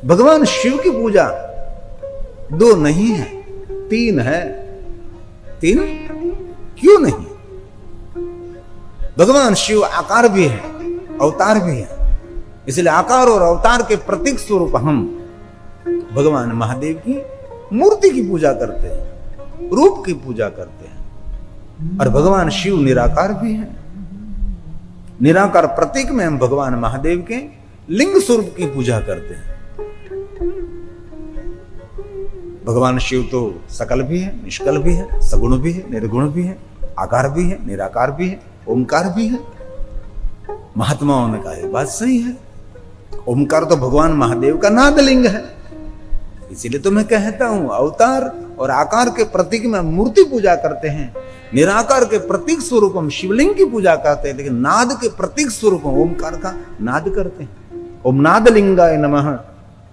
भगवान शिव की पूजा दो नहीं है, तीन है। तीन क्यों नहीं? भगवान शिव आकार भी है, अवतार भी है। इसलिए आकार और अवतार के प्रतीक स्वरूप हम भगवान महादेव की मूर्ति की पूजा करते हैं, रूप की पूजा करते हैं। और भगवान शिव निराकार भी है। निराकार प्रतीक में हम भगवान महादेव के लिंग स्वरूप की पूजा करते हैं। भगवान शिव तो सकल भी है, निष्कल भी है, सगुण भी है, निर्गुण भी है, आकार भी है, निराकार भी है, ओमकार भी है। महात्माओं ने कहा बात सही है। ओमकार तो भगवान महादेव का नादलिंग है। इसीलिए तो मैं कहता हूं अवतार और आकार के प्रतीक में मूर्ति पूजा करते हैं, निराकार के प्रतीक स्वरूप हम शिवलिंग की पूजा करते हैं, लेकिन नाद के प्रतीक स्वरूप ओमकार का नाद करते हैं। ओम नाद लिंगाय नमः,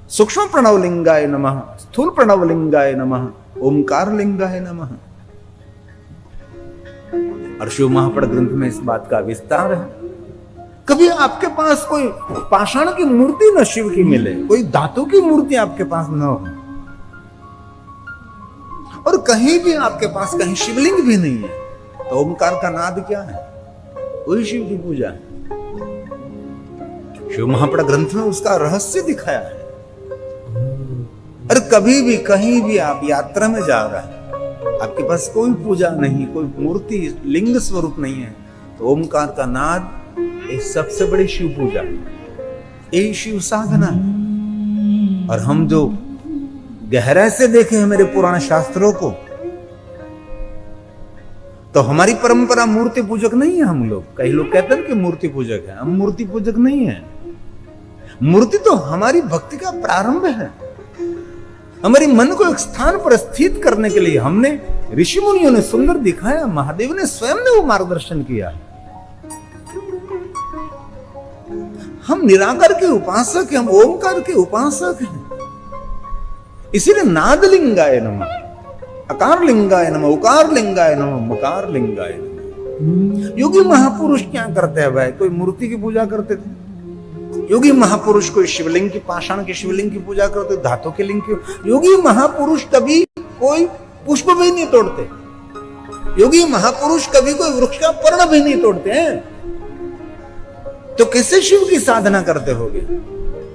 सूक्ष्म प्रणव लिंगाय नमः, स्थूल प्रणव लिंगाय नमः, ओमकार लिंगाय नमः। और शिव महापड़ ग्रंथ में इस बात का विस्तार है। कभी आपके पास कोई पाषाण की मूर्ति न शिव की मिले, कोई धातु की मूर्ति आपके पास न हो, और कहीं भी आपके पास कहीं शिवलिंग भी नहीं है, तो ओमकार का नाद क्या है? वही शिव की पूजा है। शिव महापड़ ग्रंथ में उसका रहस्य दिखाया है। और कभी भी कहीं भी आप यात्रा में जा रहे हैं, आपके पास कोई पूजा नहीं, कोई मूर्ति लिंग स्वरूप नहीं है, तो ओमकार का नाद एक सबसे बड़ी शिव पूजा है, यही शिव साधना है। और हम जो गहराई से देखे हैं मेरे पुराण शास्त्रों को, तो हमारी परंपरा मूर्ति पूजक नहीं है। हम लोग, कई लोग कहते हैं कि मूर्ति पूजक है, हम मूर्ति पूजक नहीं है। मूर्ति तो हमारी भक्ति का प्रारंभ है। हमारी मन को एक स्थान पर स्थित करने के लिए हमने ऋषि मुनियों ने सुंदर दिखाया, महादेव ने स्वयं ने वो मार्गदर्शन किया। हम निराकार के उपासक हैं, हम ओमकार के उपासक हैं। इसीलिए नाद लिंगाय नमः, अकार लिंगाय नमः, उकार लिंगाय नमः, मकार लिंगाय नमः। योगी महापुरुष क्या करते हैं भाई? कोई मूर्ति की पूजा करते थे? योगी महापुरुष कोई शिवलिंग की, पाषाण के शिवलिंग की पूजा करते, धातु के लिंग की। योगी महापुरुष कभी कोई पुष्प भी नहीं तोड़ते। योगी महापुरुष कभी कोई वृक्ष का पर्ण भी नहीं तोड़ते हैं। तो कैसे शिव की साधना करते होगे?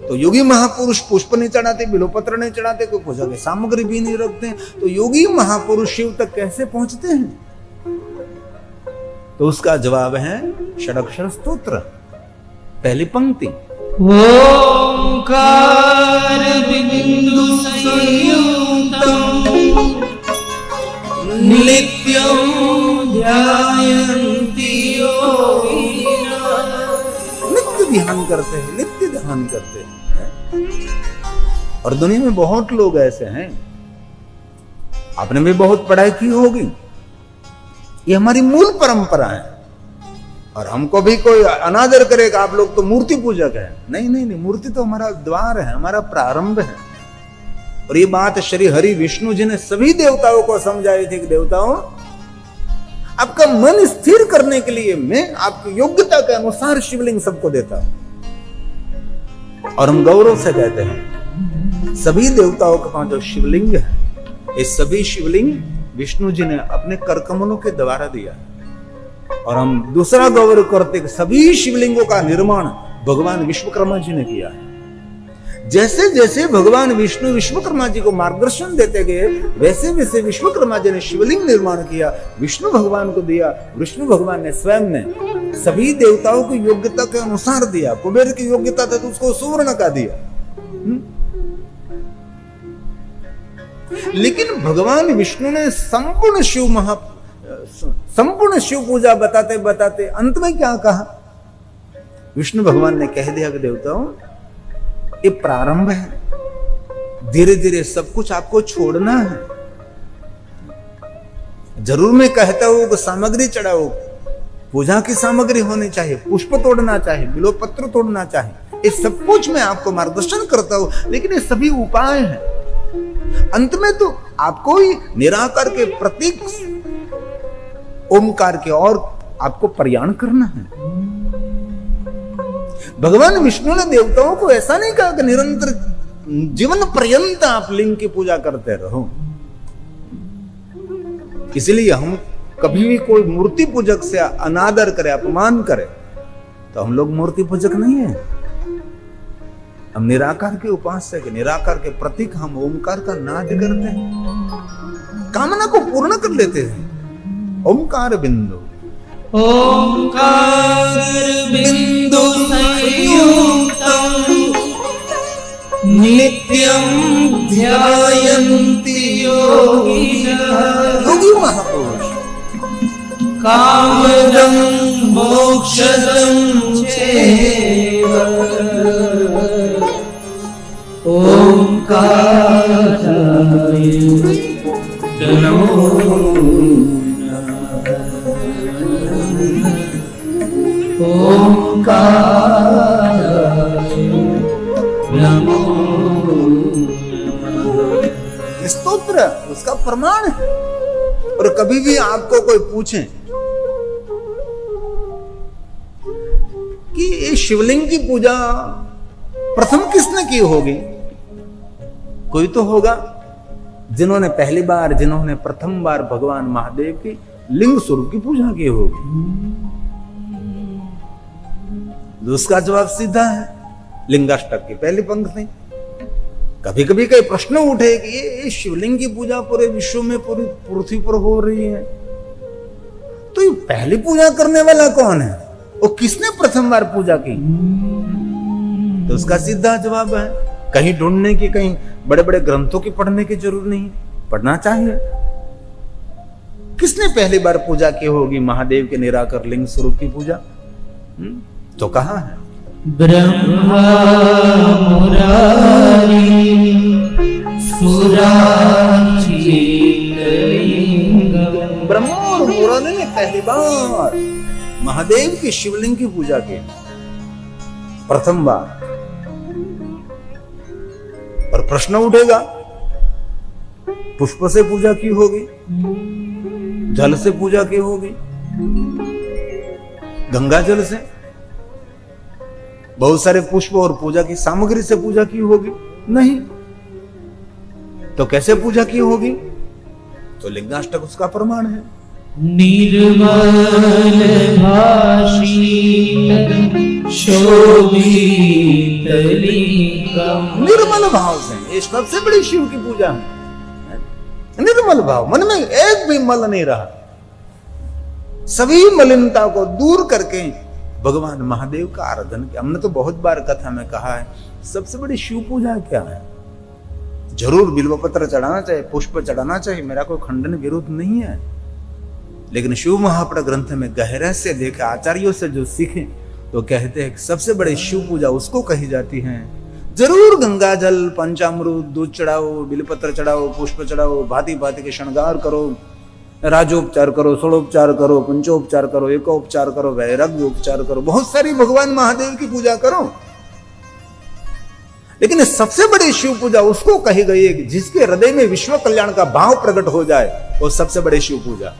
तो योगी महापुरुष पुष्प नहीं चढ़ाते, बिल्वपत्र नहीं चढ़ाते, कोई पूजा की सामग्री भी नहीं रखते, तो योगी महापुरुष शिव तक कैसे पहुंचते हैं? तो उसका जवाब है षडक्षर स्तोत्र, पहली पंक्ति। ओंकार बिंदु संयुक्तम नित्यं ध्यायन्ति योगिनः। नित्य ध्यान करते हैं, नित्य ध्यान करते हैं। और दुनिया में बहुत लोग ऐसे हैं, आपने भी बहुत पढ़ाई की होगी, ये हमारी मूल परंपरा है। और हमको भी कोई अनादर करेगा, आप लोग तो मूर्ति पूजक है। नहीं नहीं नहीं, मूर्ति तो हमारा द्वार है, हमारा प्रारंभ है। और ये बात श्री हरि विष्णु जी ने सभी देवताओं को समझाई थी कि देवताओं, आपका मन स्थिर करने के लिए मैं आपकी योग्यता के अनुसार शिवलिंग सबको देता हूं। और हम गौरव से कहते हैं सभी देवताओं के पास जो शिवलिंग है, ये सभी शिवलिंग विष्णु जी ने अपने करकमलों के द्वारा दिया। और हम दूसरा गौरव करते कि सभी शिवलिंगों का निर्माण भगवान विश्वकर्मा जी ने किया है। जैसे जैसे भगवान विष्णु विश्वकर्मा जी को मार्गदर्शन देते गए, वैसे वैसे विश्वकर्मा जी ने शिवलिंग निर्माण किया, विष्णु भगवान को दिया। विष्णु भगवान ने स्वयं ने सभी देवताओं की योग्यता के अनुसार दिया। कुबेर की योग्यता था तो उसको सुवर्ण का दिया। लेकिन भगवान विष्णु ने संपूर्ण शिव पूजा बताते बताते अंत में क्या कहा? विष्णु भगवान ने कह दिया कि देवताओं, ये प्रारंभ है, धीरे धीरे सब कुछ आपको छोड़ना है। जरूर मैं कहता हूं कि सामग्री चढ़ाओ, पूजा की सामग्री होनी चाहिए, पुष्प तोड़ना चाहिए, बिल्वपत्र तोड़ना चाहिए, ये सब कुछ मैं आपको मार्गदर्शन करता हूं, लेकिन ये सभी उपाय हैं। अंत में तो आपको ही निराकार के प्रतीक ओमकार के और आपको प्रयाण करना है। भगवान विष्णु ने देवताओं को ऐसा नहीं कहा कि निरंतर जीवन पर्यंत आप लिंग की पूजा करते रहो। इसलिए हम कभी भी कोई मूर्ति पूजक से अनादर करे, अपमान करे, तो हम लोग मूर्ति पूजक नहीं है। हम निराकार के उपास्य के, निराकार के प्रतीक हम ओमकार का नाद करते हैं, कामना को पूर्ण कर लेते हैं। ओमकार बिंदु, ओंकार बिंदु संयुक्तम् नित्यं ध्यायन्ति योगिनः योगी महापुरुष कामदं मोक्षदं चैव ओंकाराय नमो स्तोत्र उसका प्रमाण है। और कभी भी आपको कोई पूछे कि ये शिवलिंग की पूजा प्रथम किसने की होगी, कोई तो होगा जिन्होंने पहली बार, जिन्होंने प्रथम बार भगवान महादेव की लिंग स्वरूप की पूजा की होगी। उसका जवाब सीधा है, लिंगाष्टक की पहली पंक्ति। कभी कभी कई प्रश्न उठे कि ये शिवलिंग की पूजा पूरे विश्व में, पूरी पृथ्वी पर हो रही है, तो ये पहली पूजा करने वाला कौन है, वो किसने प्रथम बार पूजा की? तो उसका सीधा जवाब है, कहीं ढूंढने की, कहीं बड़े बड़े ग्रंथों की पढ़ने की जरूरत नहीं, पढ़ना चाहिए। किसने पहली बार पूजा की होगी महादेव के निराकार लिंग स्वरूप की पूजा? तो कहा है, ब्रह्मा मुरारी सुराचितलिंगम। ब्रह्मा और मुरारी ने पहली बार महादेव की शिवलिंग की पूजा की, प्रथम बार। और प्रश्न उठेगा, पुष्प से पूजा की होगी, जल से पूजा की होगी, गंगा जल से, बहुत सारे पुष्प और पूजा की सामग्री से पूजा की होगी? नहीं। तो कैसे पूजा की होगी? तो लिंगाष्टक उसका प्रमाण है। निर्मल भाषी शोभित लिंगम। निर्मल भाव से, ये सबसे बड़ी शिव की पूजा है। निर्मल भाव, मन में एक भी मल नहीं रहा, सभी मलिनता को दूर करके भगवान महादेव का आराधन किया। हमने तो बहुत बार कथा में कहा है, सबसे बड़ी शिव पूजा क्या है? जरूर बिल्वपत्र चढ़ाना चाहिए, पुष्प चढ़ाना चाहिए, मेरा कोई खंडन विरोध नहीं है, लेकिन शिव महापुराण ग्रंथ में गहराई से देखे, आचार्यों से जो सीखे, तो कहते हैं सबसे बड़ी शिव पूजा उसको कही जाती है। जरूर गंगा जल, पंचामृत, दूध चढ़ाओ, बिल्वपत्र चढ़ाओ, पुष्प चढ़ाओ, भांति भांति के श्रृंगार करो, राजोपचार करो, षोडोपचार करो, पंचोपचार करो, एकोपचार करो, वैराग्य उपचार करो, बहुत सारी भगवान महादेव की पूजा करो। लेकिन सबसे बड़ी शिव पूजा उसको कही गई है जिसके हृदय में विश्व कल्याण का भाव प्रकट हो जाए, वो सबसे बड़ी शिव पूजा।